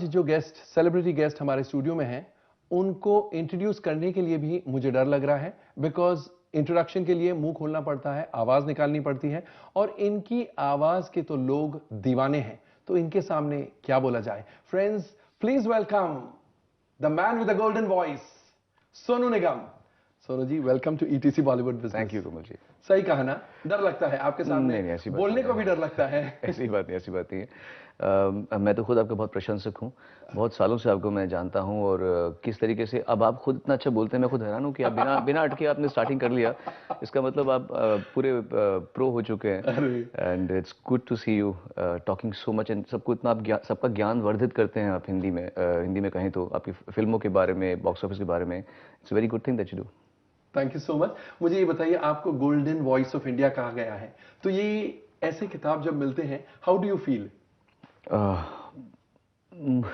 आज जो guest, celebrity guest हमारे स्टूडियो में हैं, उनको इंट्रोड्यूस करने के लिए भी मुझे डर लग रहा है, बिकॉज इंट्रोडक्शन के लिए मुंह खोलना पड़ता है, आवाज निकालनी पड़ती है, और इनकी आवाज के तो लोग दीवाने हैं, तो इनके सामने क्या बोला जाए। Friends, please welcome the man with the golden voice, Sonu Nigam. Sonu ji, welcome to ETC Bollywood business. Thank you Kamal ji. सही कहा ना, डर लगता है आपके सामने? नहीं, ऐसी बात बोलने नहीं को भी डर लगता है। ऐसी बात नहीं, ऐसी बात नहीं है। मैं तो खुद आपका बहुत प्रशंसक हूँ, बहुत सालों से आपको मैं जानता हूँ, और किस तरीके से अब आप खुद इतना अच्छा बोलते हैं, मैं खुद हैरान हूँ कि आप बिना बिना अटके आपने स्टार्टिंग कर लिया। इसका मतलब आप पूरे प्रो हो चुके हैं, and it's good to see you talking so much, and सबको इतना आप सबका ज्ञान वर्धित करते हैं आप हिंदी में कहें तो, आपकी फिल्मों के बारे में, बॉक्स ऑफिस के बारे में। It's very good thing that you do. Thank you so much. मुझे ये बताइए, आपको गोल्डन वॉइस ऑफ इंडिया कहा गया है, तो ये ऐसे खिताब जब मिलते हैं, हाउ डू यू फील?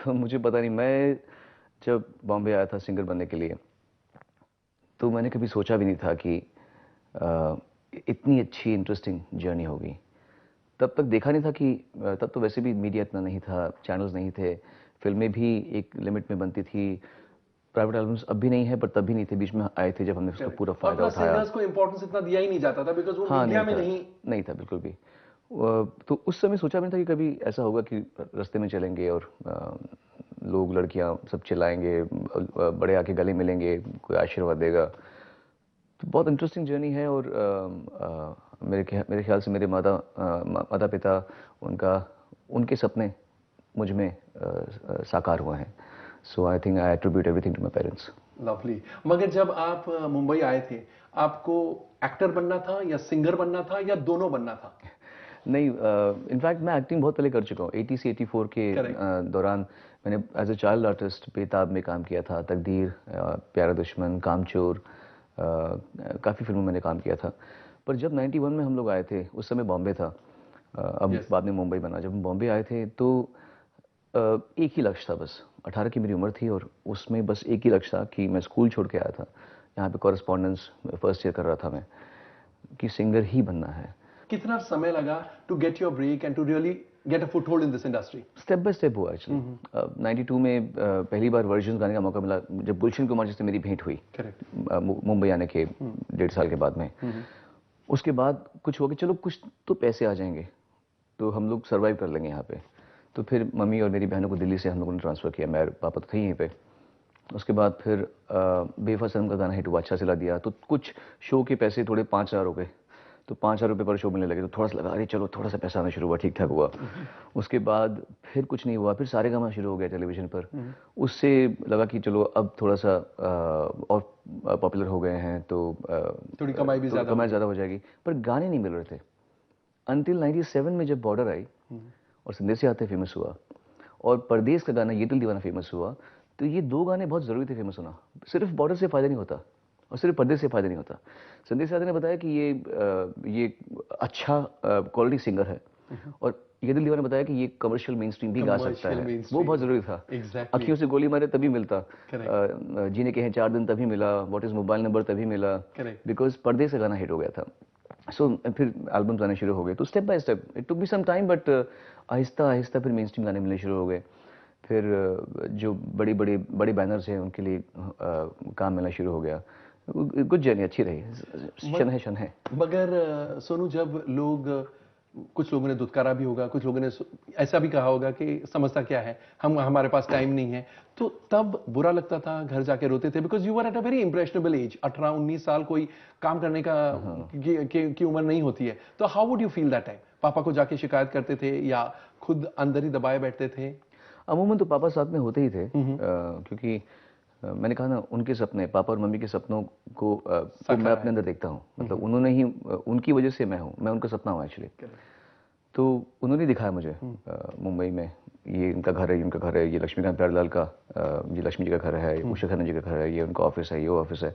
मुझे पता नहीं, मैं जब बॉम्बे आया था सिंगर बनने के लिए, तो मैंने कभी सोचा भी नहीं था कि इतनी अच्छी इंटरेस्टिंग जर्नी होगी। तब तक देखा नहीं था कि तब तो वैसे भी मीडिया इतना नहीं था, चैनल्स नहीं थे, फिल्में भी एक लिमिट में बनती थी, प्राइवेट एल्बम्स अब भी नहीं है पर तब भी नहीं थे, बीच में आए थे जब हमने उसका पूरा फायदा उठाया। सिंगर्स को इंपॉर्टेंस इतना दिया ही नहीं जाता था, बिकॉज वो मीडिया में नहीं था बिल्कुल भी। तो उस समय सोचा भी नहीं था कि कभी ऐसा होगा कि रास्ते में चलेंगे और लोग, लड़कियां सब चिल्लाएंगे, बड़े आके गले मिलेंगे, कोई आशीर्वाद देगा। तो बहुत इंटरेस्टिंग जर्नी है, और मेरे ख्याल से मेरे माता पिता, उनके सपने मुझ में साकार हुए हैं। So I think I attribute everything to my parents. Lovely. मगर जब आप मुंबई आए थे, आपको एक्टर बनना था या सिंगर बनना था या दोनों बनना था? नहीं, इनफैक्ट मैं एक्टिंग बहुत पहले कर चुका हूँ। 80 से 84 के दौरान मैंने एज ए चाइल्ड आर्टिस्ट बेताब में काम किया था, तकदीर, प्यारा दुश्मन, कामचोर, काफ़ी फिल्मों में मैंने काम किया था। पर जब 91 में हम लोग आए थे, उस समय बॉम्बे था, अब बाद में मुंबई बना। जब हम बॉम्बे आए थे तो एक ही लक्ष्य था बस। 18 की मेरी उम्र थी, और उसमें बस एक ही लक्ष्य था कि मैं स्कूल छोड़ के आया था, यहाँ पे कॉरेस्पॉन्डेंस फर्स्ट ईयर कर रहा था मैं, कि सिंगर ही बनना है। कितना समय लगा to get your break and to really get a foothold in this industry? Step by step हुआ एक्चुअली। 92 में पहली बार वर्जन्स गाने का मौका मिला, जब गुलशन कुमार जी से मेरी भेंट हुई। मुंबई आने के 1.5 साल के बाद में। उसके बाद कुछ हो गया, चलो कुछ तो पैसे आ जाएंगे तो हम लोग सर्वाइव कर लेंगे यहाँ पे। तो फिर मम्मी और मेरी बहनों को दिल्ली से हम लोगों ने ट्रांसफ़र किया, मैं पापा तो थे यहीं पे। उसके बाद फिर बेफसम का गाना हिट हुआ, अच्छा चला दिया, तो कुछ शो के पैसे थोड़े 5,000 हो गए, तो 5,000 रुपये पर शो मिलने लगे, तो थोड़ा सा लगा, अरे चलो थोड़ा सा पैसा आना शुरू हुआ, ठीक ठाक हुआ। उसके बाद फिर कुछ नहीं हुआ, फिर सारेगामा शुरू हो गया टेलीविज़न पर। उससे लगा कि चलो अब थोड़ा सा और पॉपुलर हो गए हैं, तो थोड़ी कमाई ज़्यादा हो जाएगी, पर गाने नहीं मिल रहे थे। अनटिल 97 में जब बॉर्डर आई और संदेशे आते फेमस हुआ, और परदेश का गाना ये दिल दीवाना फेमस हुआ, तो ये 2 गाने बहुत ज़रूरी थे फेमस होना। सिर्फ बॉर्डर से फ़ायदा नहीं होता, और सिर्फ परदेश से फ़ायदा नहीं होता। संदेश आते ने बताया कि ये अच्छा क्वालिटी सिंगर है, और ये दिल दीवाना बताया कि ये कमर्शियल मेन स्ट्रीम भी गा सकता है। वो बहुत ज़रूरी था। अखियों से गोली मारे तभी मिलता, जीने के हैं 4 दिन तभी मिला, व्हाट इज़ मोबाइल नंबर तभी मिला, बिकॉज परदेश का गाना हिट हो गया था। सो फिर एल्बम्स आने शुरू हो गए, तो step by step it took be some time, but आहिस्ता आहिस्ता फिर मेन स्ट्रीम गाने मिलने शुरू हो गए। फिर जो बड़े बैनर्स हैं उनके लिए काम मिलना शुरू हो गया। गुड जर्नी, अच्छी रही, शन है। मगर सोनू, जब कुछ लोगों ने दुत्कारा भी होगा, कुछ लोगों ने ऐसा भी कहा होगा कि समझता क्या है, हमारे पास टाइम नहीं है, तो तब बुरा लगता था, घर जाके रोते थे, because you were at a very impressionable age. 18-19 साल कोई काम करने का की उम्र नहीं होती है, तो how would you feel that time? पापा को जाके शिकायत करते थे या खुद अंदर ही दबाए बैठते थे? अमूमन तो पापा साथ में होते ही थे, क्योंकि मैंने कहा ना, उनके सपने, पापा और मम्मी के सपनों को मैं अपने अंदर देखता हूँ। मतलब उन्होंने ही, उनकी वजह से मैं हूँ, मैं उनका सपना हूँ एक्चुअली। तो उन्होंने दिखाया मुझे मुंबई में, ये इनका घर है, इनका घर है, ये लक्ष्मीकांत प्यारेलाल का, ये लक्ष्मी जी का घर है, उषा खन्ना जी का घर है, ये उनका ऑफिस है, ये वो ऑफिस है।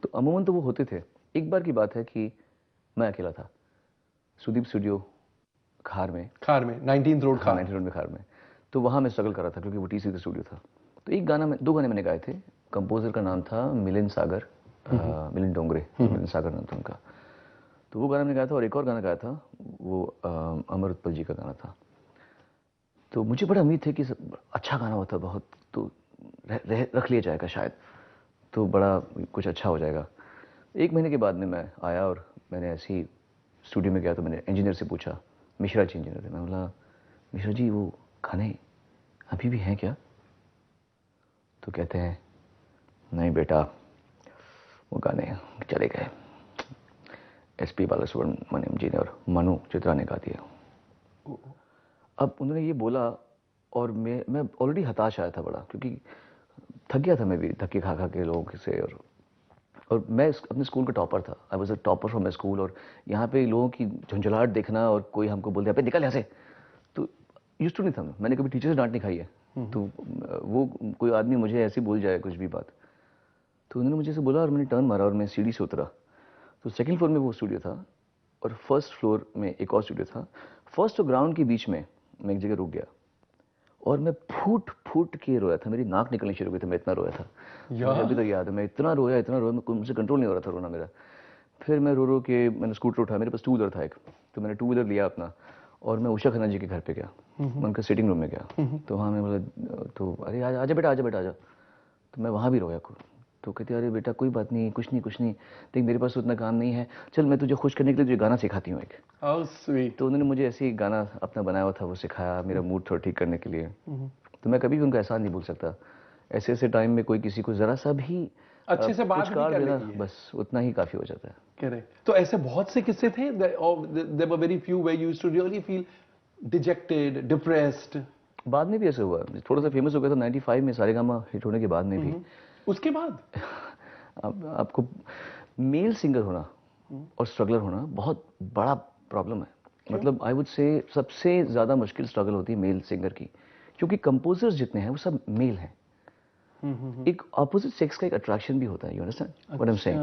तो अमूमन तो वो होते थे। एक बार की बात है कि मैं अकेला था, सुदीप स्टूडियो खार में 19th रोड खार। 19th रोड में खार में। तो वहाँ मैं स्ट्रगल कर रहा था, क्योंकि वो टीसी का स्टूडियो था। तो एक गाना, 2 गाने मैंने गाए थे। कंपोजर का नाम था मिलिंद सागर, मिलिंद डोंगरे, मिलिंद सागर नाम था उनका। तो वो गाना मैंने गाया था, और एक और गाना गाया था, वो अमर उत्पल जी का गाना था। तो मुझे बड़ा उम्मीद थी कि अच्छा गाना होता बहुत, तो रख लिया जाएगा शायद, तो बड़ा कुछ अच्छा हो जाएगा। 1 महीने के बाद में मैं आया और मैंने ऐसे ही स्टूडियो में गया, तो मैंने इंजीनियर से पूछा, मिश्रा जी इंजीनियर थे, मैं बोला मिश्रा जी वो गाने अभी भी हैं क्या? तो कहते हैं नहीं बेटा वो गाने चले गए, एसपी बालासुब्रमण्यम जी ने और मनु चित्रा ने गा दिए। अब उन्होंने ये बोला और मैं ऑलरेडी हताश आया था बड़ा, क्योंकि थक गया था मैं भी धक्के खा खा के लोगों से, और मैं अपने स्कूल का टॉपर था, I was a topper from my school, और यहाँ पे लोगों की झुंझलाहट देखना और कोई हमको बोल दिया पे निकल यहाँ से, तो यूज्ड टू नहीं था। मैंने कभी टीचर से डांट नहीं खाई है, तो वो कोई आदमी मुझे ऐसे बोल जाए कुछ भी बात, तो उन्होंने मुझे ऐसे बोला और मैंने टर्न मारा और मैं सीढ़ी से उतरा। तो सेकंड फ्लोर में वो स्टूडियो था और फर्स्ट फ्लोर में एक और स्टूडियो था। फर्स्ट और ग्राउंड के बीच में मैं एक जगह रुक गया और मैं फूट फूट के रोया था, मेरी नाक निकलनी शुरू हो गई थी, मैं इतना रोया था। मुझे अभी तक याद है, मैं इतना रोया, मुझसे कंट्रोल नहीं हो रहा था रोना मेरा। फिर मैं रो रो के मैंने स्कूटर उठाया, मेरे पास 2 व्हीलर था एक, तो मैंने 2 व्हीलर लिया अपना और मैं उषा खन्ना जी के घर पे गया, मैं उनका सिटिंग रूम में गया। तो वहाँ मैं बोला, तो अरे आजा बेटा आजा बेटा आजा, तो मैं वहाँ भी रोया। तो कहती अरे बेटा कोई बात नहीं, कुछ नहीं, देख मेरे पास उतना काम नहीं है, चल मैं तुझे खुश करने के लिए तुझे गाना सिखाती हूँ एक। How sweet. तो उन्होंने मुझे ऐसे ही गाना अपना बनाया हुआ था वो सिखाया, मेरा मूड थोड़ा ठीक करने के लिए। तो मैं कभी भी उनका एहसान नहीं भूल सकता। ऐसे ऐसे टाइम में कोई किसी को जरा सा भी अच्छे से बात भी पुचकार कर देना, लेती है। बस उतना ही काफी हो जाता है। करेक्ट। तो ऐसे बहुत से किस्से थे, there were very few where you used to really feel dejected, depressed. बाद में भी ऐसे हुआ, थोड़ा सा फेमस हो गया था 95 में सारेगामा हिट होने के बाद में भी। उसके बाद आपको मेल सिंगर होना और स्ट्रगलर होना बहुत बड़ा प्रॉब्लम है। मतलब आई वुड से सबसे ज़्यादा मुश्किल स्ट्रगल होती है मेल सिंगर की, क्योंकि कंपोजर्स जितने हैं वो सब मेल हैं। एक ऑपोजिट सेक्स का एक अट्रैक्शन भी होता है, you understand what I am saying.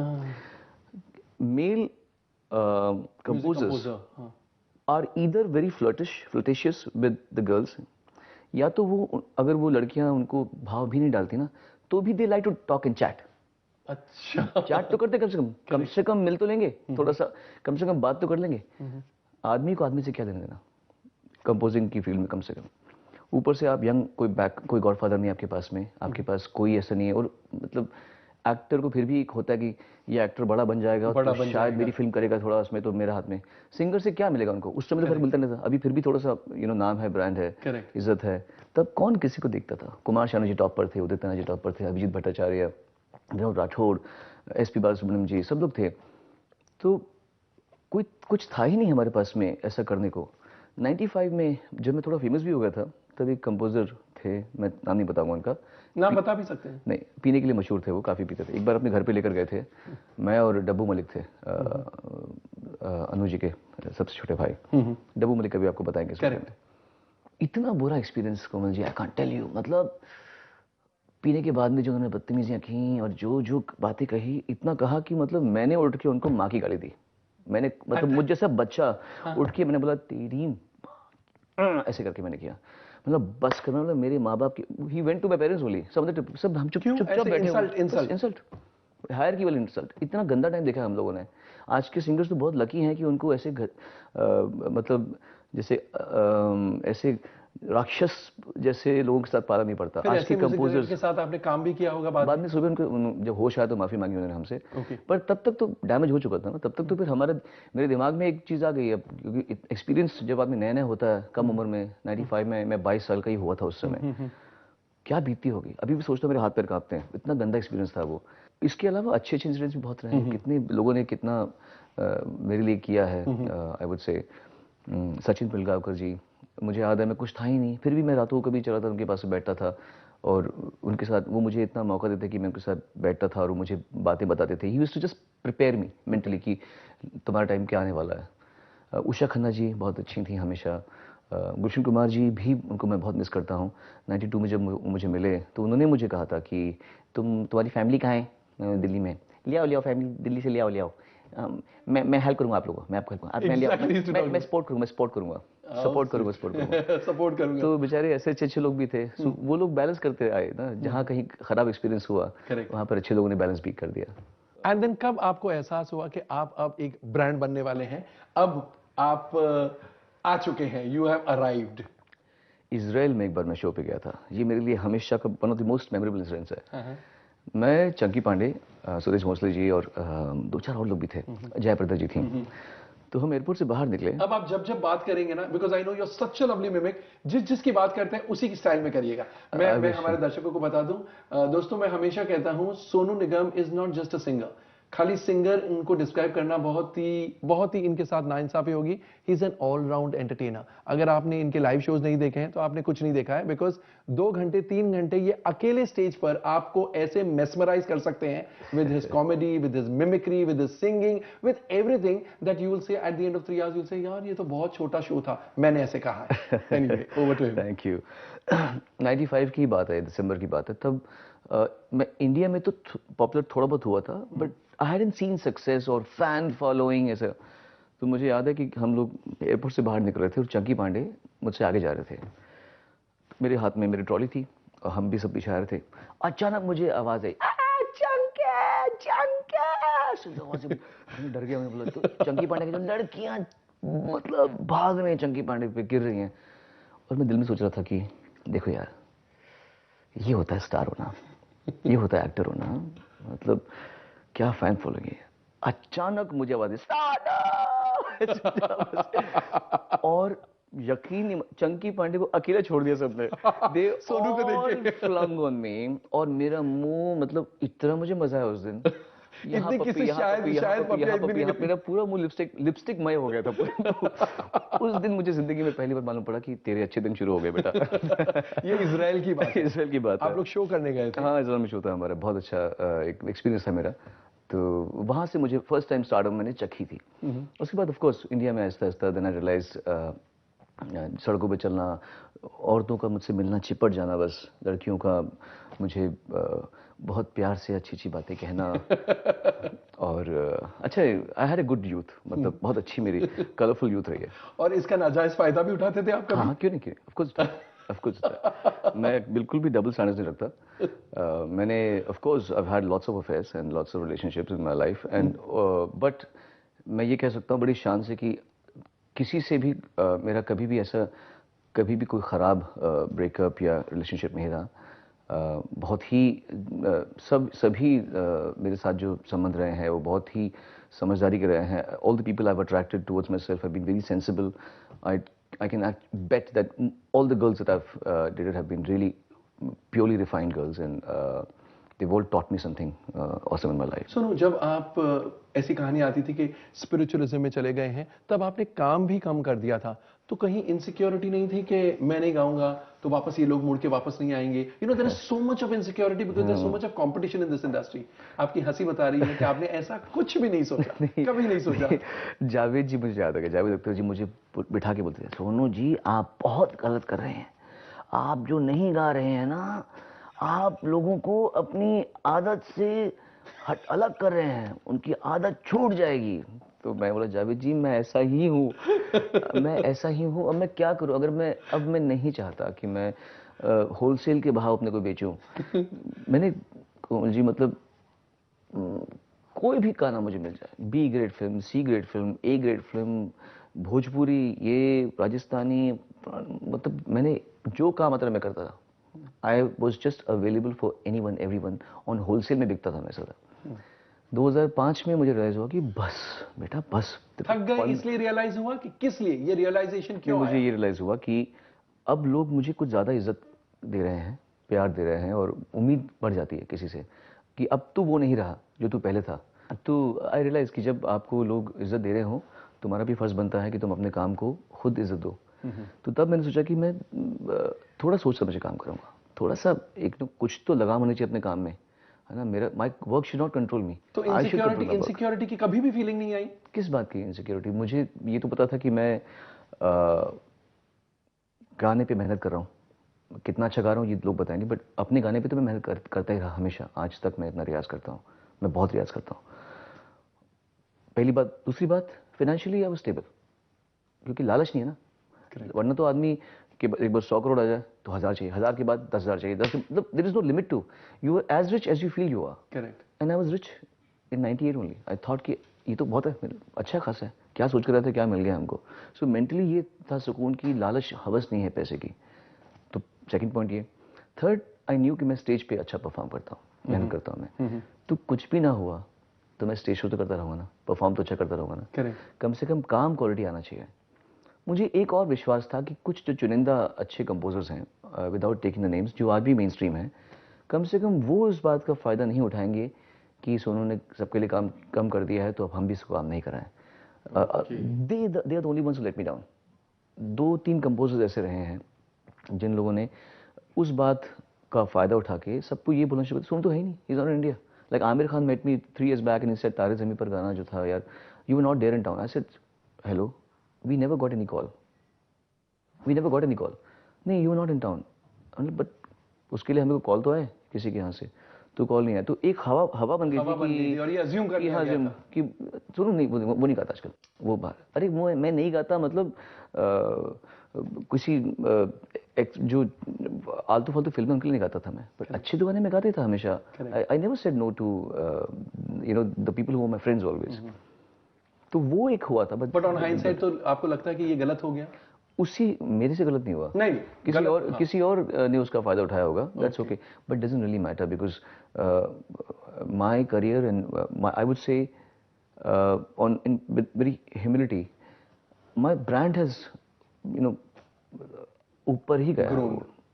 Male composers are either very flirtatious with the girls, या तो वो अगर वो लड़कियां उनको भाव भी नहीं डालती ना, तो भी they like to talk in chat. अच्छा, चैट तो करते कम से कम मिल तो लेंगे, थोड़ा सा कम से कम बात तो कर लेंगे। आदमी को आदमी से क्या लेना देना कंपोजिंग की फील्ड में, कम से कम। ऊपर से आप यंग, कोई गॉडफादर नहीं आपके पास में, आपके पास कोई ऐसा नहीं है, और मतलब एक्टर को फिर भी एक होता है कि ये एक्टर बड़ा बन जाएगा तो शायद मेरी फिल्म करेगा थोड़ा, उसमें तो मेरा हाथ में। सिंगर से क्या मिलेगा उनको, उस समय तो फिर मिलता नहीं था, अभी फिर भी थोड़ा सा नाम है, ब्रांड है, इज्जत है। तब कौन किसी को देखता था? कुमार शानू जी टॉप पर थे, उदित नारायण जी टॉप पर थे, अभिजीत भट्टाचार्य, विनोद राठौड़, एसपी बालासुब्रमण्यम जी, सब लोग थे। तो कोई कुछ था ही नहीं हमारे पास में ऐसा करने को। 95 में जब मैं थोड़ा फेमस भी हो गया था, तब एक कंपोजर थे, मैं नाम नहीं बताऊंगा उनका, नाम बता भी सकते हैं। नहीं, पीने के लिए मशहूर थे वो, काफ़ी पीते थे। एक बार अपने घर पे लेकर गए थे, मैं और डब्बू मलिक थे, अनु जी के सबसे छोटे भाई। डब्बू मलिक कभी आपको बताएंगे इस बारे में। इतना बुरा experience Komal ji, I can't tell you. मतलब पीने के बाद में जो उन्होंने बदतमीजियाँ की और जो बातें कही, इतना कहा कि मतलब मैंने उठ के उनको माँ की गाली दी। मैंने मतलब मुझ जैसा बच्चा उठ के मैंने बोला तेरी ऐसे करके मैंने किया, मतलब बस करना। मतलब मेरे माँ बाप की, he went to my parents only, सब हम चुपचाप बैठे हुए। इंसल्ट, हायर की वाली इंसल्ट। इतना गंदा टाइम देखा हम लोगों ने। आज के सिंगर्स तो बहुत लकी हैं कि उनको ऐसे मतलब जैसे ऐसे राक्षस जैसे लोगों के साथ पाला नहीं पड़ता। आज के कंपोजर्स के साथ आपने काम भी किया होगा बाद में। सुबह उनको जब होश आया तो माफी मांगी उन्होंने हमसे, पर तब तक तो डैमेज हो चुका था ना। तब तक तो फिर मेरे दिमाग में एक चीज आ गई अब, क्योंकि एक्सपीरियंस जब आदमी नया नया होता है, कम उम्र में, 95 में मैं 22 साल का ही हुआ था उस समय, क्या बीती होगी। अभी भी सोचता हूँ मेरे हाथ पैर कांपते हैं, इतना गंदा एक्सपीरियंस था वो। इसके अलावा अच्छे अच्छे इंसिडेंट्स भी बहुत रहे हैं। कितने लोगों ने कितना मेरे लिए किया है। आई वुड से सचिन पिलगांवकर जी, मुझे याद है मैं कुछ था ही नहीं, फिर भी मैं रातों को कभी चला था उनके पास से बैठता था, और उनके साथ वो मुझे इतना मौका देते कि मैं उनके साथ बैठता था और वो मुझे बातें बताते थे। He used to just prepare me mentally कि तुम्हारा टाइम क्या आने वाला है। उषा खन्ना जी बहुत अच्छी थी हमेशा। गुलशन कुमार जी भी, उनको मैं बहुत मिस करता हूँ। 92 में जब मुझे मिले तो उन्होंने मुझे कहा था कि तुम्हारी फैमिली कहाँ है दिल्ली में, ले आओ फैमिली दिल्ली से ले आओ। मैं हेल्प करूंगा आप लोगों को, मैं आपको हेल्प करूंगा, मैं सपोर्ट करूंगा सपोर्ट करूंगा। तो बेचारे ऐसे अच्छे लोग भी थे, वो लोग बैलेंस करते आए ना। जहाँ कहीं खराब एक्सपीरियंस हुआ वहाँ पर अच्छे लोगों ने बैलेंस भी कर दिया। एंड देन कब आपको एहसास हुआ कि आप अब एक ब्रांड बनने वाले हैं, अब आप आ चुके हैं, यू हैव अराइव्ड? इजराइल में एक बार मैं शो पे गया था। ये मेरे लिए हमेशा का one of the most memorable incidents है। मैं, चंकी पांडे, सुरेश भोसले जी और 2-4 और लोग भी थे, जयप्रदा जी थी। तो हम एयरपोर्ट से बाहर निकले। अब आप जब जब बात करेंगे ना, because I know you are such a lovely mimic, जिसकी बात करते हैं उसी की स्टाइल में करिएगा। मैं हमारे दर्शकों को बता दूं, दोस्तों, मैं हमेशा कहता हूं Sonu Nigam is not just a singer. खाली सिंगर उनको डिस्क्राइब करना बहुत ही इनके साथ नाइंसाफी होगी। He is an all round entertainer. अगर आपने इनके लाइव शोज नहीं देखे हैं तो आपने कुछ नहीं देखा है, बिकॉज 2 घंटे 3 घंटे ये अकेले स्टेज पर आपको ऐसे मेस्मराइज कर सकते हैं with his comedy, with his mimicry, with his singing, with everything that you will say at the end of 3 hours, you will say यार ये तो बहुत छोटा शो था, मैंने ऐसे कहा है। Anyway, over to him. Thank you. 95 की बात है, दिसंबर की बात है। तब मैं इंडिया में तो पॉपुलर थोड़ा बहुत हुआ था, but I hadn't seen success और फैन फॉलोइंग ऐसा। तो मुझे याद है कि हम लोग एयरपोर्ट से बाहर निकल रहे थे और चंकी पांडे मुझसे आगे जा रहे थे। मेरे हाथ में मेरी ट्रॉली थी और हम भी सब पीछे आ रहे थे। अचानक मुझे आवाज आई, चंके चंके। सुन आवाज से मैं डर गया। मैंने बोला, तो चंकी पांडे की जो लड़कियां मतलब भाग रही हैं, चंकी पांडे पे गिर रही हैं। और मैं दिल में सोच रहा था कि देखो यार, ये होता है स्टार होना, ये होता है एक्टर होना, मतलब क्या फैन फॉलोइंग है। अचानक मुझे आवाज आई, "स्टार!" और यकीन नहीं, चंकी पांडे को अकेला छोड़ दिया सबने। दे सोनू को देख के। फ्लंग ऑन मी और मेरा मुंह, मतलब इतना मुझे मजा आया उस दिन। यहाँ इतनी पप्पी, किसी यहाँ शायद पप्पी, यहाँ शायद पप्पी, पपिया यहाँ इतनी पप्पी, नहीं यहाँ मिली। मेरा पूरा मुंह लिपस्टिक मय हो गया था पूरा। उस दिन मुझे जिंदगी में पहली बार मालूम पड़ा कि तेरे अच्छे दिन शुरू हो गए बेटा। ये इजराइल की बात है। इजराइल की बात है। आप लोग शो करने गए थे? हाँ, इजराइल में शो था हमारा, बहुत अच्छा एक एक्सपीरियंस था मेरा। तो वहाँ से मुझे फर्स्ट टाइम स्टारडम मैंने चखी थी। उसके बाद ऑफ कोर्स इंडिया में Aahista Aahista then I realise, सड़कों पे चलना, औरतों का मुझसे मिलना, चिपट जाना, बस लड़कियों का मुझे बहुत प्यार से अच्छी अच्छी बातें कहना। और अच्छा, I had a good youth, मतलब बहुत अच्छी मेरी कलरफुल यूथ रही है। और इसका नाजायज फायदा भी उठाते थे आप कभी? हाँ, क्यों नहीं, क्यों नहीं, ऑफ कोर्स। मैं बिल्कुल भी डबल स्टैंडर्ड्स नहीं रखता। मैंने of course I had lots of affairs and lots of relationships in my life and, but मैं ये कह सकता हूँ बड़ी शान से कि किसी से भी मेरा कभी भी ऐसा, कभी भी कोई ख़राब ब्रेकअप या रिलेशनशिप नहीं रहा। बहुत ही सभी मेरे साथ जो संबंध रहे हैं वो बहुत ही समझदारी के रहे हैं। All the people I have attracted towards myself have been very sensible. I can bet that all the girls that I've dated have been really purely refined girls, and they've all taught me something awesome in my life. सुनो, जब आप ऐसी कहानी आती थी कि spiritualism में चले गए हैं, तब आपने काम भी कम कर दिया था, तो कहीं इनसिक्योरिटी नहीं थी कि मैं नहीं गाऊंगा तो वापस ये लोग मुड़ के वापस नहीं आएंगे? You know, there is so much of insecurity because there is so much of competition in this industry. आपकी हंसी बता रही है कि आपने ऐसा कुछ भी नहीं सोचा, कभी नहीं सोचा। जावेद जी, मुझे याद आ गया, जावेद अख्तर जी मुझे बिठा के बोलते थे, सोनू जी आप बहुत गलत कर रहे हैं, आप जो नहीं गा रहे हैं ना, आप लोगों को अपनी आदत से अलग कर रहे हैं, उनकी आदत छूट जाएगी। तो मैं बोला, जावेद जी मैं ऐसा ही हूँ, मैं ऐसा ही हूँ, अब मैं क्या करूँ? अगर मैं नहीं चाहता कि मैं होलसेल के भाव अपने को बेचूं। मैंने जी मतलब कोई भी गाना मुझे मिल जाए, B grade film, C grade film, A grade film, Bhojpuri, ये राजस्थानी, मतलब मैंने जो काम आता मैं करता था। I was just available for any one, every one, on wholesale में बिकता था मैं सदा। 2005 में मुझे रियलाइज हुआ कि बस बेटा बस, थक गए, इसलिए रियलाइज हुआ कि किस लिए ये रियलाइजेशन क्यों मुझे आया? ये रियलाइज हुआ कि अब लोग मुझे कुछ ज़्यादा इज्जत दे रहे हैं, प्यार दे रहे हैं, और उम्मीद बढ़ जाती है किसी से कि अब तू वो नहीं रहा जो तू पहले था। तो आई रियलाइज कि जब आपको लोग इज्जत दे रहे हो, तुम्हारा भी फर्ज बनता है कि तुम अपने काम को खुद इज्जत दो। तो तब मैंने सोचा कि मैं थोड़ा सोच समझ के काम करूँगा, थोड़ा सा कुछ तो लगाम होनी चाहिए अपने काम में, है ना। मेरा my work should not control me. तो इनसिक्योरिटी की कभी भी फीलिंग नहीं आई? किस बात की इनसिक्योरिटी? मुझे ये तो पता था कि मैं गाने पे मेहनत कर रहा हूँ, कितना अच्छा गा रहा हूँ ये लोग बताएंगे, बट अपने गाने पे तो मैं मेहनत करता ही रहा हमेशा। आज तक मैं इतना रियाज करता हूँ, मैं बहुत रियाज करता हूँ, पहली बात। दूसरी बात, फाइनेंशियली आई वाज स्टेबल, क्योंकि लालच नहीं है ना। वरना तो आदमी कि एक बार 100 करोड़ आ जाए तो 1000 चाहिए, 1000 के बाद 10,000 चाहिए, 10, मतलब there is no limit to, you are as rich as you feel you are. Correct. And I was rich in 98 only. I thought कि ये तो बहुत है, अच्छा खासा है, क्या सोच कर रहे थे, क्या मिल गया हमको। सो मेंटली ये था सुकून की लालच, हवस नहीं है पैसे की, सेकंड पॉइंट ये। थर्ड, आई न्यू कि मैं स्टेज पे अच्छा परफॉर्म करता हूँ, मेहनत करता हूँ मैं। तो कुछ भी ना हुआ तो मैं स्टेज शो तो करता रहूँगा ना, परफॉर्म तो अच्छा करता रहूँगा ना। करेक्ट। कम से कम काम क्वालिटी आना चाहिए। मुझे एक और विश्वास था कि कुछ जो चुनिंदा अच्छे कंपोजर्स हैं, विदाउट टेकिंग द नेम्स, जो आज भी मेन स्ट्रीम हैं, कम से कम वो इस बात का फ़ायदा नहीं उठाएंगे कि सोनू ने सबके लिए काम कम कर दिया है तो अब हम भी इसको काम नहीं कराएं। They are the only ones let me down. 2-3 composers ऐसे रहे हैं जिन लोगों ने उस बात का फ़ायदा उठा के सबको ये बोलना शुरू कर, सोनू तो है ही नहीं, he is not in India. Like Aamir Khan met me 3 years back and he said Taare Zameen Par गाना जो था यार, you were not there in town. I said hello, we never got any call, we never got any call. नहीं, you were not in town. But उसके लिए हमें call तो आए किसी के यहाँ से, तो कॉल नहीं आया। तो एक हवा बन गई थी और ये अज्यूम कर लिया गया था कि सुनो नहीं, वो नहीं गाता आजकल, वो बाहर। अरे वो मैं नहीं गाता मतलब किसी जो आलतू फालतू फिल्म उनके लिए नहीं गाता था मैं, बट अच्छे तो गाने में गाते था हमेशा। I never said no to you know the people who are my friends always. तो वो एक हुआ था। बट ऑन हाइंडसाइट तो आपको लगता है कि ये गलत हो गया? उसी मेरे से गलत नहीं हुआ, नहीं, किसी और ने उसका फायदा उठाया होगा, that's okay, but doesn't really matter because my career and I would से on in with very humility, my brand has you know ऊपर ही गया,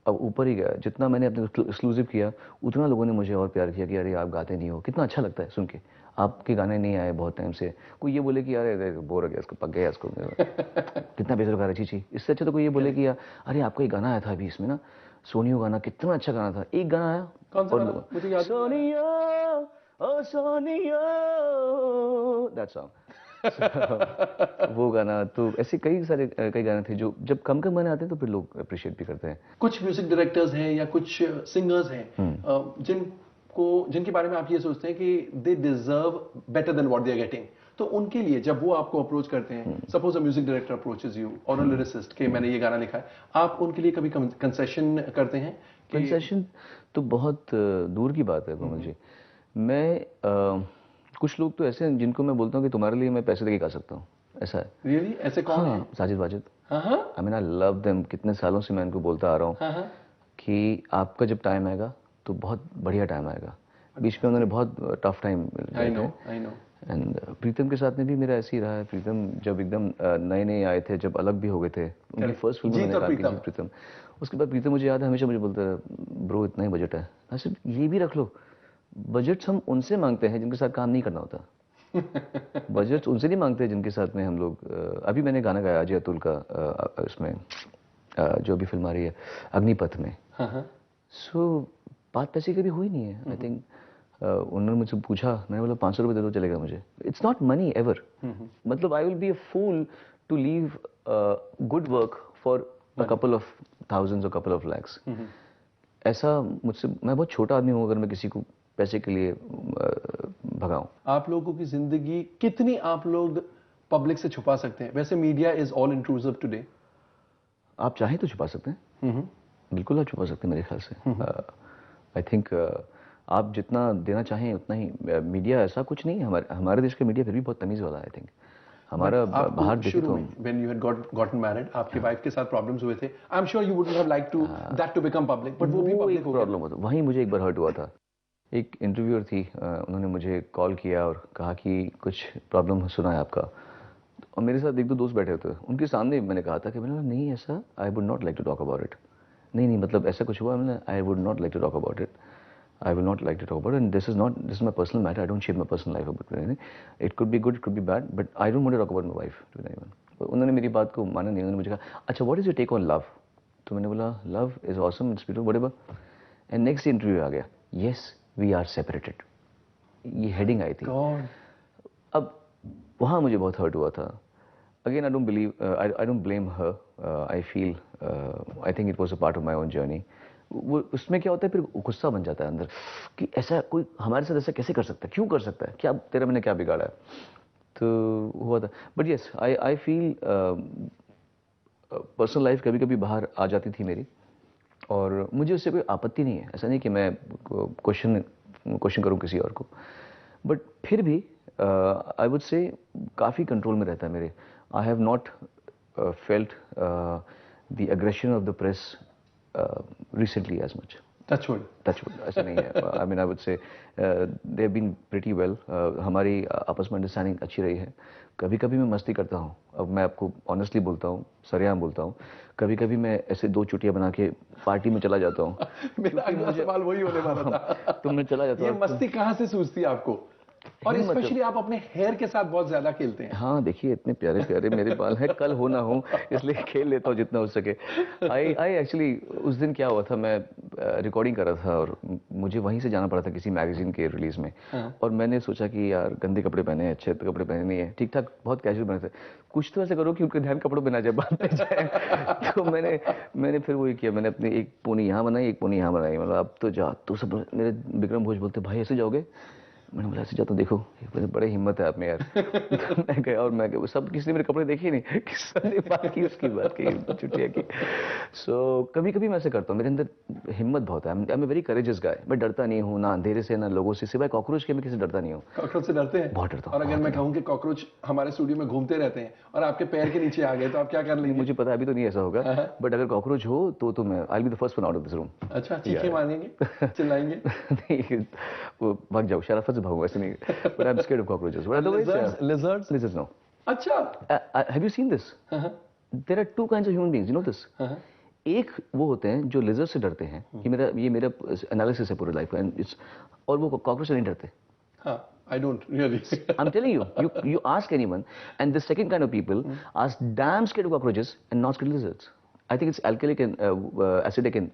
अब ऊपर ही गया। जितना मैंने अपने एक्सक्लूसिव किया उतना लोगों ने मुझे और प्यार किया कि अरे आप गाते नहीं हो, कितना अच्छा लगता है सुन के, आपके गाने नहीं आए बहुत टाइम से। कोई ये बोले कि अरे बोर हो गया इसको, पक गया इसको, कितना बेहतर गा रही थी। इससे अच्छा तो कोई ये बोले कि यार अरे आपका एक गाना आया था अभी इसमें ना, सोनियो गाना, कितना अच्छा गाना था। एक गाना आया, कौन सा गाना? मुझे याद सोनियो ओ सोनियो, दैट सॉन्ग। वो गाना, तो ऐसे कई गाने थे जो जब कम कम गाने आते हैं तो फिर लोग अप्रिशिएट भी करते हैं। कुछ म्यूजिक डायरेक्टर्स हैं या कुछ सिंगर्स हैं जिनके बारे में आप ये सोचते हैं कि they deserve better than what they are getting, तो उनके लिए जब वो आपको अप्रोच करते हैं, suppose a music director approaches you और अ लिरिसिस्ट के मैंने ये गाना लिखा है, आप उनके लिए कभी कंसेशन करते हैं? कंसेशन तो बहुत दूर की बात है कोमल जी। मैं कुछ लोग तो ऐसे हैं जिनको मैं बोलता हूँ कि तुम्हारे लिए मैं पैसे देके गा सकता हूँ, ऐसा है। रियली? ऐसे कौन है? साजिद वाजिद। हाँ, आई मीन आई लव देम, कितने सालों से मैं इनको बोलता आ रहा हूँ कि आपका जब टाइम आएगा तो बहुत बढ़िया टाइम आएगा। बीच में उन्होंने बहुत tough time I know and Pritam के साथ में भी मेरा ऐसे ही रहा है। प्रीतम जब एकदम नए नए आए थे, जब अलग भी हो गए थे, उनकी फर्स्ट फिल्म मैंने कहा कि प्रीतम, उसके बाद प्रीतम मुझे याद है हमेशा मुझे बोलता है ब्रो इतना ही बजट है। अच्छा ये भी रख लो, बजट्स हम उनसे मांगते हैं जिनके साथ काम नहीं करना होता। बजट्स उनसे नहीं मांगते जिनके साथ में हम लोग अभी मैंने गाना गाया अजय अतुल का उसमें जो अभी फिल्म आ रही है अग्निपथ में। सो बात पैसे की भी हुई नहीं है। आई थिंक उन्होंने मुझसे पूछा, मैंने बोला 500 रुपये दे दो चलेगा मुझे। इट्स नॉट मनी एवर, मतलब I will be a fool to leave good work for a couple of thousands और कपल ऑफ लैक्स। ऐसा मुझसे, मैं बहुत छोटा आदमी हूँ अगर मैं किसी को पैसे के लिए भगाऊं। आप लोगों की जिंदगी कितनी आप लोग पब्लिक से छुपा सकते हैं? वैसे media is all intrusive today. आप चाहें तो छुपा सकते हैं, बिल्कुल आप छुपा सकते हैं मेरे ख्याल से। आई थिंक आप जितना देना चाहें उतना ही। मीडिया ऐसा कुछ नहीं है, हमारे देश का मीडिया फिर भी बहुत तमीज वाला है। आई थिंक हमारा बाहर देखे तो when you had gotten married, आपकी वाइफ के साथ प्रॉब्लम्स हुए थे, I am sure you wouldn't have like to that to become public, but वो भी पब्लिक हो गया। प्रॉब्लम होता, वहीं मुझे एक बार हर्ट हुआ था। एक इंटरव्यूअर थी, उन्होंने मुझे कॉल किया और कहा कि कुछ प्रॉब्लम सुना है आपका, और मेरे साथ एक दो दोस्त बैठे होते, उनके सामने मैंने कहा था कि मैंने नहीं ऐसा, I would not like to talk about it. नहीं मतलब ऐसा कुछ हुआ, मैंने I would not like to talk about it, I will not like to talk about it, and this is my personal matter, I don't share my personal life about anything, it could be good, it could be bad, but I don't want to talk about my wife to anyone. उन्होंने मेरी बात को माना नहीं, उन्होंने मुझे कहा अच्छा what is your take on love. तो मैंने बोला love is awesome, it's beautiful, whatever. And next interview आ गया, यस वी आर सेपरेटेड, ये हेडिंग आई थी। अब वहाँ मुझे बहुत हर्ट हुआ था। Again, I don't believe, I don't blame her. I feel, I think it was a part of my own journey. वो उसमें क्या होता है, फिर गुस्सा बन जाता है अंदर कि ऐसा कोई हमारे साथ ऐसा कैसे कर सकता है, क्यों कर सकता है, क्या तेरा मैंने क्या बिगाड़ा है। तो हुआ था, but yes I feel personal life कभी कभी बाहर आ जाती थी मेरी, और मुझे उससे कोई आपत्ति नहीं है। ऐसा नहीं कि मैं क्वेश्चन करूँ किसी और को, बट फिर भी आई वुड से काफ़ी कंट्रोल में रहता है मेरे। I have not felt the aggression of the press recently as much. Touchwood. ऐसा नहीं है। I mean I would say they have been pretty well. हमारी आपस में अंडरस्टैंडिंग अच्छी रही है। कभी कभी मैं मस्ती करता हूँ, अब मैं आपको ऑनेस्टली बोलता हूँ, सरेआम बोलता हूँ, कभी कभी मैं ऐसे 2 चुटिया बना के पार्टी में चला जाता हूँ। मेरा अगला सवाल वही होने वाला था। तो मैं चला जाता ये हूँ। मस्ती कहाँ से सूझती है आपको? और हिम्मत। स्पेशली आप अपने हेयर के साथ बहुत ज्यादा खेलते हैं। हाँ, देखिए इतने प्यारे प्यारे मेरे बाल हैं, कल हो ना हो इसलिए खेल लेता हूँ जितना हो सके। आई एक्चुअली उस दिन क्या हुआ था, मैं रिकॉर्डिंग कर रहा था और मुझे वहीं से जाना पड़ा था किसी मैगजीन के रिलीज में। और मैंने सोचा कि यार गंदे कपड़े पहने हैं, अच्छे कपड़े पहने नहीं है, ठीक ठाक बहुत कैजुअल बने थे, कुछ तो ऐसे करो कि उनके ध्यान कपड़ों पे ना जाए, बात पे जाए। तो मैंने फिर वही किया, मैंने अपनी एक पोनी यहाँ बनाई, एक पोनी यहाँ बनाई, मतलब अब तो जा तो सब। मेरे विक्रम भोज बोलते भाई ऐसे जाओगे? मैंने बोला ऐसे जाता हूँ, देखो बड़े हिम्मत है आप में यार। तो मैं गया और मैं गया, सब किसी ने मेरे कपड़े देखे ही नहीं, किसी ने बात की उसकी बात की चुटिया की। सो कभी कभी मैं ऐसे करता हूँ, मेरे अंदर हिम्मत बहुत है। I am a very courageous guy. मैं डरता नहीं हूँ, ना अंधेरे से ना लोगों से, सिवाय कॉकरोच के मैं किसी से डरता नहीं हूँ। कॉकरोच से डरते हैं? बहुत डरता हूँ। और अगर मैं कहूँ कि कॉकरोच हमारे स्टूडियो में घूमते रहते हैं और आपके पैर के नीचे आ गए तो आप क्या कर लेंगे? मुझे पता है अभी तो नहीं ऐसा होगा, बट अगर कॉकरोच हो तो मैं आई will be the first one out of this room. अच्छा, चीखें मारेंगे, चिल्लाएंगे? नहीं, वो भाग जाओ, शराफत से भागूंगा, ऐसे नहीं। But I am scared of cockroaches, but otherwise Lizards? No. अच्छा। Have you seen this? There are 2 kinds of human beings, you know this? एक वो होते हैं जो लिजर्ड से डरते हैं, ये मेरा एनालिसिस है पूरे लाइफ का, और वो कॉकरोच से नहीं डरते। हाँ, I don't really. I'm telling you, you ask anyone, and the second kind of people are damn scared of cockroaches and not scared of lizards. I think it's alkalic and acidic and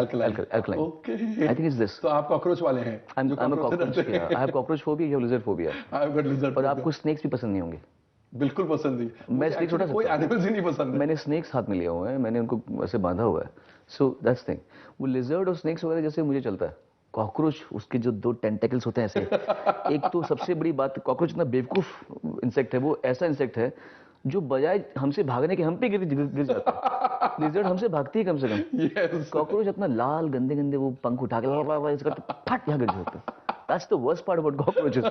alkaline. Okay. I think it's this. तो आप cockroach वाले हैं? I'm जो a cockroach से cockroach. डरते हैं। Yeah, I have cockroach phobia, you have lizard phobia. I've got lizard और phobia। आपको स्नेक्स भी पसंद नहीं होंगे। बिल्कुल पसंद नहीं। मैं मुझे स्नेक्स actually उठा कोई सकता हूँ। एनिमल्स ही नहीं पसंद है। मैंने स्नेक्स हाथ में लिया हुआ है, मैंने उनको ऐसे बांधा हुआ है। So that's thing. वो लिजर्ड और स्नेक्स वगैरह जैसे मुझे चलता है। कॉकरोच, उसके जो 2 टेंटेकल्स होते हैं ऐसे, एक तो सबसे बड़ी बात, कॉकरोच इतना बेवकूफ इंसेक्ट है, वो ऐसा इंसेक्ट है जो बजाय हमसे भागने के हम पे गिर जाता है। लिजर्ड हमसे भागती है कम से कम। Yes. कॉकरोच अपना लाल गंदे गंदे वो पंख उठा के फट यहाँ गिर जाता है। That's the worst part about cockroaches.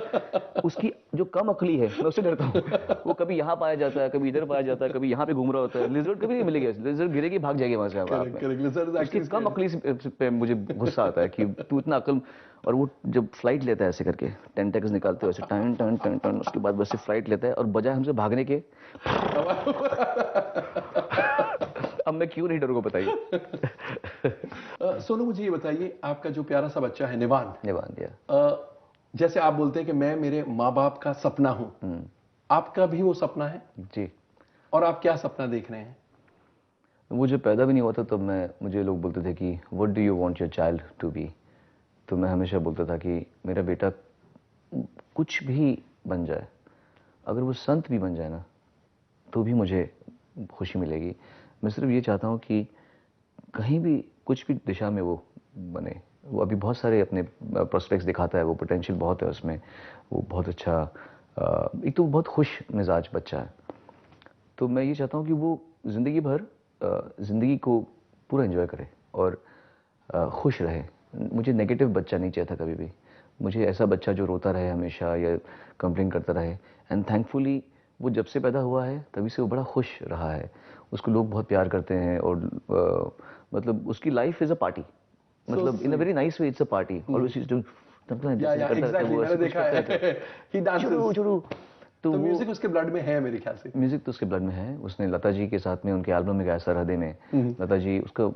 उसकी जो कम अकली है, मैं उससे डरता हूँ। वो कभी यहाँ पाया जाता है, कभी इधर पाया जाता है, कभी यहाँ पे घूम रहा होता है। लिजर्ड कभी नहीं मिलेगी, लिजर्ड गिरेगी भाग जाएगी वहां से। Correct. Lizard is उसकी actually कम अकली पे मुझे गुस्सा आता है कि तू इतना अकल। और वो जब फ्लाइट लेता है ऐसे करके, टेंटेकल्स निकालते हुए ऐसे टन टन टन टन, उसके बाद बस फ्लाइट लेता है और बजाय हमसे भागने के अब मैं क्यों नहीं डरूंगा बताइए। सोनू, मुझे ये बताइए, आपका जो प्यारा सा बच्चा है निवान दिया, जैसे आप बोलते हैं कि मैं मेरे माँ बाप का सपना हूं, आपका भी वो सपना है? जी। और आप क्या सपना देख रहे हैं? वो जब पैदा भी नहीं हुआ था तब मुझे लोग बोलते थे कि what do you want your child to be. तो मैं हमेशा बोलता था कि मेरा बेटा कुछ भी बन जाए, अगर वो संत भी बन जाए ना तो भी मुझे खुशी मिलेगी। मैं सिर्फ ये चाहता हूँ कि कहीं भी कुछ भी दिशा में वो बने। वो अभी बहुत सारे अपने प्रोस्पेक्ट्स दिखाता है, वो पोटेंशियल बहुत है उसमें, वो बहुत अच्छा, एक तो बहुत खुश मिजाज बच्चा है। तो मैं ये चाहता हूँ कि वो ज़िंदगी भर ज़िंदगी को पूरा एंजॉय करे और खुश रहे। मुझे नेगेटिव बच्चा नहीं चाहिए था कभी भी। मुझे ऐसा बच्चा जो रोता रहे हमेशा या कंप्लेन करता रहे। एंड थैंकफुली वो जब से पैदा हुआ है तभी से वो बड़ा खुश रहा है। उसको लोग बहुत प्यार करते हैं और मतलब उसकी लाइफ इज़ अ पार्टी, मतलब in a very nice way, it's a party. Always is doing मैंने देखा है। He dances. तो म्यूजिक उसके ब्लड में है मेरे ख्याल से। म्यूजिक तो उसके ब्लड में है। उसने लता जी के साथ में उनके एल्बम में गाया सरहदे में। लता जी, उसका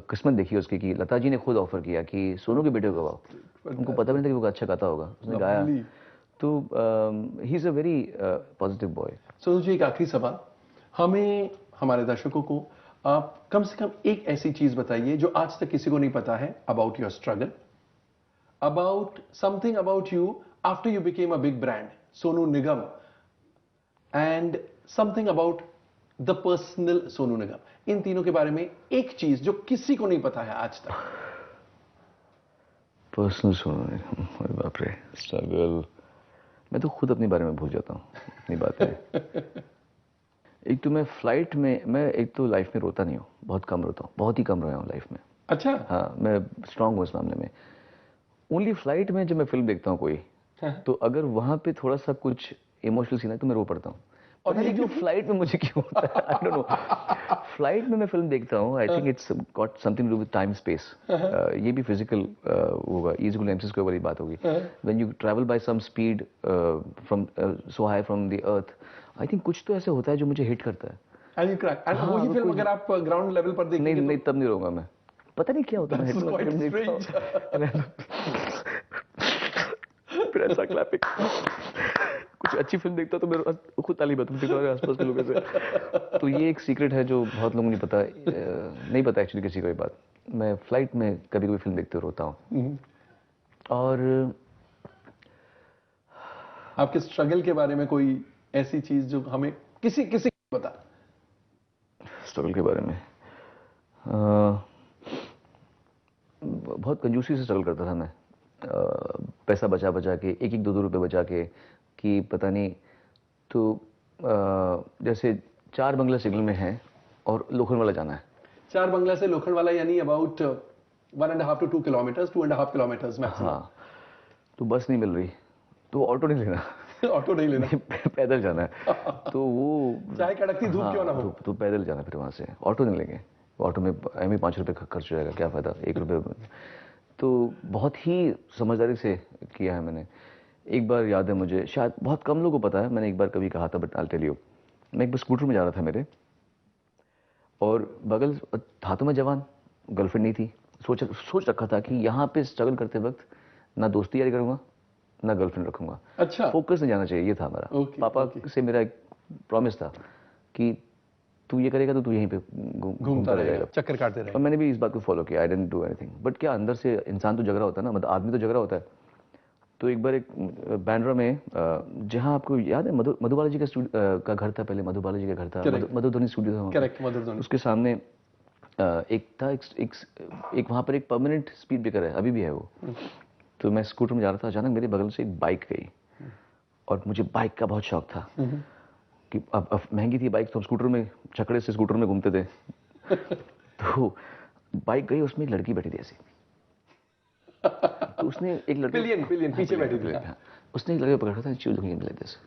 किस्मत देखी उसकी कि लता जी ने खुद ऑफर किया कि सोनू के बेटे को गाओ। उनको पता भी नहीं था कि वो अच्छा गाता होगा, उसने गाया। तो he is a very positive boy. Sonu ji, एक आखिरी सवाल, हमें हमारे दर्शकों को आप कम से कम एक ऐसी चीज बताइए जो आज तक किसी को नहीं पता है about your struggle, about something about you after you became a big brand Sonu Nigam, and something about the personal Sonu Nigam. इन तीनों के बारे में एक चीज जो किसी को नहीं पता है आज तक। पर्सनल सोनू निगम, अरे बाप रे, स्ट्रगल। मैं तो खुद अपने बारे में भूल जाता हूँ अपनी बातें। एक तो मैं फ्लाइट में, मैं एक तो लाइफ में रोता नहीं हूँ, बहुत कम रोता हूँ, बहुत ही कम रोया हूँ लाइफ में। अच्छा। हाँ, मैं स्ट्रांग हूँ इस मामले में। ओनली फ्लाइट में जब मैं फिल्म देखता हूँ कोई, तो अगर वहां पे थोड़ा सा कुछ इमोशनल सीन है तो मैं रो पड़ता हूँ। और नहीं जो फ्लाइट में मुझे क्यों होता है, आई डोंट नो। फ्लाइट में मैं फिल्म देखता हूँ, I think it's got something to do with time space. ये भी फिजिकल होगा, E इक्वल MC स्क्वायर वाली बात होगी। When you travel by some speed from so high from the earth, I think कुछ तो ऐसे होता है जो मुझे हिट करता है। एंड यू क्रैक, एंड वही फिल्म अगर आप ग्राउंड लेवल पर नहीं देखेंगे नहीं, तब नहीं रहूंगा मैं, पता नहीं क्या होता है, मैं हिट quite फिल्म देखता हूँ फिर ऐसा क्लैपिंग। कुछ अच्छी फिल्म देखता तो मेरे खुद ताली बजती थी आसपास के लोगों से। तो ये एक सीक्रेट है जो बहुत लोगों को नहीं पता, नहीं पता एक्चुअली किसी को ये बात। मैं फ्लाइट में कभी कभी फिल्म देखते रोता हूँ। और आपके स्ट्रगल के बारे में कोई ऐसी चीज जो हमें किसी किसी को पता? स्ट्रगल के बारे में बहुत कंजूसी से स्ट्रगल करता था मैं। पैसा बचा बचा के, एक एक दो दो रुपए बचा के, कि पता नहीं। तो जैसे 4 बंगला सिग्नल में है और लोखंडवाला जाना है। 4 बंगला से लोखंडवाला यानी about 1.5 to 2 kilometers, 2.5 kilometers maximum. हाँ, तो बस नहीं मिल रही तो ऑटो नहीं लेना ऑटो नहीं लेना, पैदल जाना है। तो वो चाहे कड़कती धूप क्यों ना हो, तो पैदल जाना, फिर वहाँ से ऑटो नहीं लेंगे। ऑटो में एम 5 रुपये खर्च हो जाएगा, क्या फ़ायदा 1 रुपये। तो बहुत ही समझदारी से किया है मैंने। एक बार याद है मुझे, शायद बहुत कम लोगों को पता है, मैंने एक बार कभी कहा था, बट आई टेल यू। मैं एक बार स्कूटर में जा रहा था मेरे, और बगल हाथों में जवान, गर्लफ्रेंड नहीं थी। सोच रखा था कि यहाँ पे स्ट्रगल करते वक्त ना दोस्ती यारी करूँगा ना गर्लफ्रेंड रखूँगा। अच्छा, फोकस नहीं जाना चाहिए, ये था हमारा। पापा से मेरा एक प्रॉमिस था कि तू ये करेगा तो तू यहीं पे घूमता रहेगा, चक्कर काटते रहेगा। और मैंने भी इस बात को फॉलो किया। I didn't do anything, but क्या अंदर से इंसान तो जग रहा होता है ना, मतलब आदमी तो जग रहा होता है। तो एक बार एक बैंड्रा में, जहाँ आपको याद है मधुबाला जी का घर था पहले, मधुबाला जी का घर था, मधुध्वनि स्टूडियो था। करेक्ट, मधुध्वनि। उसके सामने एक था, एक वहाँ पर एक परमानेंट स्पीड ब्रेकर है, अभी भी है वो। तो मैं स्कूटर में जा रहा था, अचानक मेरे बगल से एक बाइक गई, और मुझे बाइक का बहुत शौक था कि अब महंगी थी बाइक, तो हम स्कूटर में, छकड़े से स्कूटर में घूमते थे। तो बाइक गई, उसमें एक लड़की बैठी थी ऐसी। तो उसने एक लड़के पिलियन पीछे बैठी थी। उसने एक लड़के पकड़ा था, she was looking like this.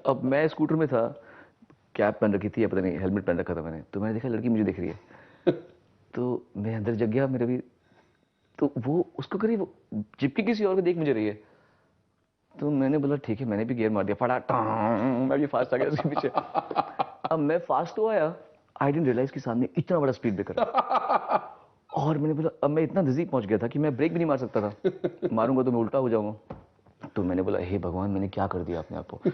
अब मैं स्कूटर में था, कैप पहन रखी थी या पता नहीं हेलमेट पहन रखा था मैंने, तो मैंने देखा लड़की मुझे देख रही है। तो मैं अंदर जग गया मेरे भी। तो वो उसको करीब चिपकी किसी और को देख मुझे रही है। तो मैंने बोला ठीक है, मैंने भी गियर मार दिया, फटा, मैं भी फास्ट आ गया उसके पीछे। अब मैं फास्ट तो आया, आई डिडंट रियलाइज कि सामने इतना बड़ा स्पीड ब्रेकर है। और मैंने बोला, अब मैं इतना नजदीक पहुंच गया था कि मैं ब्रेक भी नहीं मार सकता था, मारूंगा तो मैं उल्टा हो जाऊंगा। तो मैंने बोला हे भगवान, मैंने क्या कर दिया अपने आप को।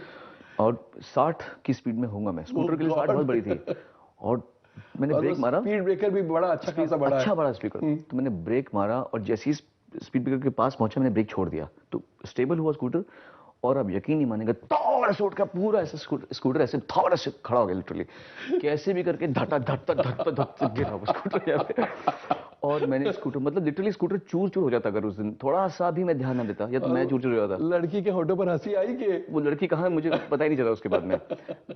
और 60 की स्पीड में होऊंगा मैं, स्कूटर के लिए 60 बहुत बड़ी थी। और मैंने ब्रेक मारा, स्पीड ब्रेकर भी बड़ा अच्छा खासा बड़ा है, अच्छा बड़ा स्पीकर। तो मैंने ब्रेक मारा, और जैसे ही स्पीड ब्रेकर के पास पहुंचा, मैंने ब्रेक छोड़ दिया, तो स्टेबल हुआ स्कूटर। और अब यकीन नहीं मानेगा, थोड़ा सा उठ का पूरा ऐसे स्कूटर ऐसे थोड़ा से खड़ा हो गया लिटरली, कैसे भी करके धटा धट धट गिरा वो स्कूटर यहाँ पे। और मैंने स्कूटर, मतलब लिटरली स्कूटर चूर चूर हो जाता अगर उस दिन थोड़ा सा भी मैं ध्यान ना देता, या तो मैं चूर चूर हो जाता। लड़की के होठों पर हंसी आई कि वो लड़की कहाँ, मुझे पता ही नहीं चला। उसके बाद में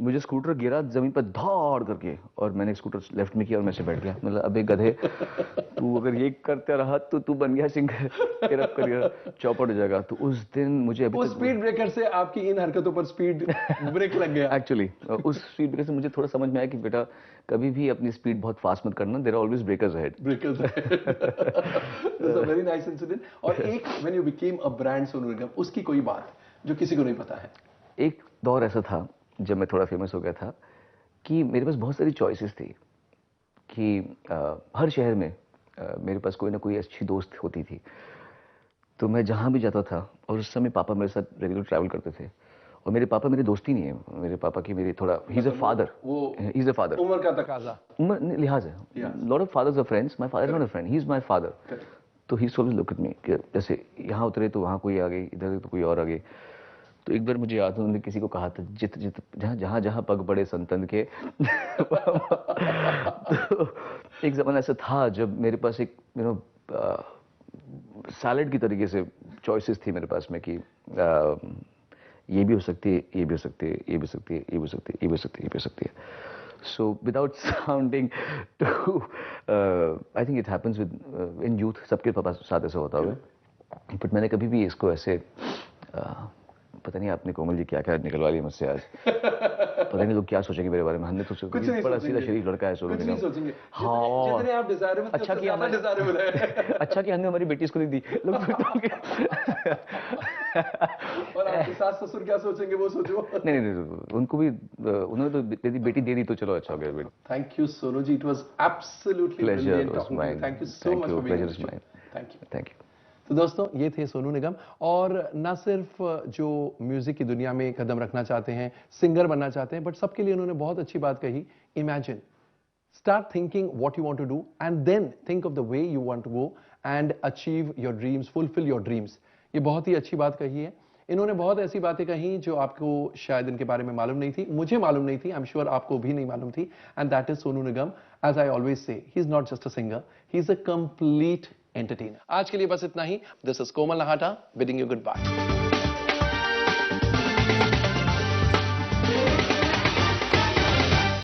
मुझे स्कूटर गिरा जमीन पर धाड़ करके, और मैंने स्कूटर लेफ्ट में किया और मैं से बैठ गया। मतलब अबे गधे, तू अगर ये करते रहा तो तू बन गया सिंह, तेरा करियर चौपट हो जाएगा। तो उस दिन मुझे अभी उस स्पीड ब्रेकर से आपकी इन हरकतों पर स्पीड ब्रेक लग गया। एक्चुअली उस स्पीड ब्रेकर से मुझे थोड़ा समझ में आया कि बेटा कभी भी अपनी स्पीड बहुत फास्ट मत करना, there are always breakers ahead. Breakers it's a very nice incident. और एक when you became a brand Sonu Nigam, उसकी कोई बात जो किसी को नहीं पता है। एक दौर ऐसा था जब मैं थोड़ा फेमस हो गया था कि मेरे पास बहुत सारी चॉइसेस थी, कि हर शहर में मेरे पास कोई ना कोई अच्छी दोस्त होती थी। तो मैं जहाँ भी जाता था, और उस समय पापा मेरे साथ रेगुलर ट्रैवल करते थे, और मेरे पापा मेरे दोस्त ही नहीं है, मेरे पापा की मेरी थोड़ा, he is a father, he is a father, उम्र का तकाजा, उम्र लिहाज है। Lot of fathers are friends, my father is not a friend, he is my father. तो he always look at me, जैसे यहाँ उतरे तो वहाँ कोई आ गई, इधर तो कोई और आ गई। तो एक बार मुझे याद है, उन्होंने किसी को कहा था, जहाँ जहाँ पग पड़े संतन के। तो एक जमाना ऐसा था जब मेरे पास एक सैलेड की तरीके से चॉइसेस थी मेरे पास में, कि ये भी हो सकती है, ये भी हो सकती है, ये भी हो सकती है, ये भी हो सकती है, ये भी हो सकती है, ये भी हो सकती है। So without sounding too, I think it happens with in youth, सबके पापा साथ ऐसा होता होगा। बट मैंने कभी भी इसको ऐसे पता नहीं आपने कोमल जी क्या क्या निकलवा लिया मुझसे आज। पता नहीं लोग क्या सोचेंगे मेरे बारे में। हमने तो कुछ नहीं बड़ा सीधा सोचेंगे। शरीफ लड़का है सोनू कुछ नहीं निगम। सोचेंगे। हाँ, जितने आप डिजायरेबल अच्छा किया हमारे डिजायरेबल है। अच्छा कि हमने हमारी बेटी इसको नहीं दी। लोग और आपके सास ससुर क्या सोचेंगे वो सोचो। नहीं नहीं नहीं, उनको भी उन्होंने तो बेटी दे दी तो चलो अच्छा हो गया बेटी। Thank you Sonu ji, it was absolutely pleasure brilliant was talking to you. Mine. Thank you so much for being pleasure on the is show. Mine. Thank you. Thank you. तो दोस्तों ये थे सोनू निगम, और ना सिर्फ जो म्यूजिक की दुनिया में कदम रखना चाहते हैं, सिंगर बनना चाहते हैं, बट सबके लिए उन्होंने बहुत अच्छी बात कही। Imagine, start thinking what you want to do and then think of the way you want to go and achieve your dreams, fulfill your dreams. ये बहुत ही अच्छी बात कही है। इन्होंने बहुत ऐसी बातें कही जो आपको शायद इनके बारे में मालूम नहीं थी, मुझे मालूम नहीं थी, आई एम श्योर आपको भी नहीं मालूम थी। And that is Sonu Nigam. As I always say, he is not just a singer, he is a complete entertainer. आज के लिए बस इतना ही। This is Komal Nahata bidding you good bye.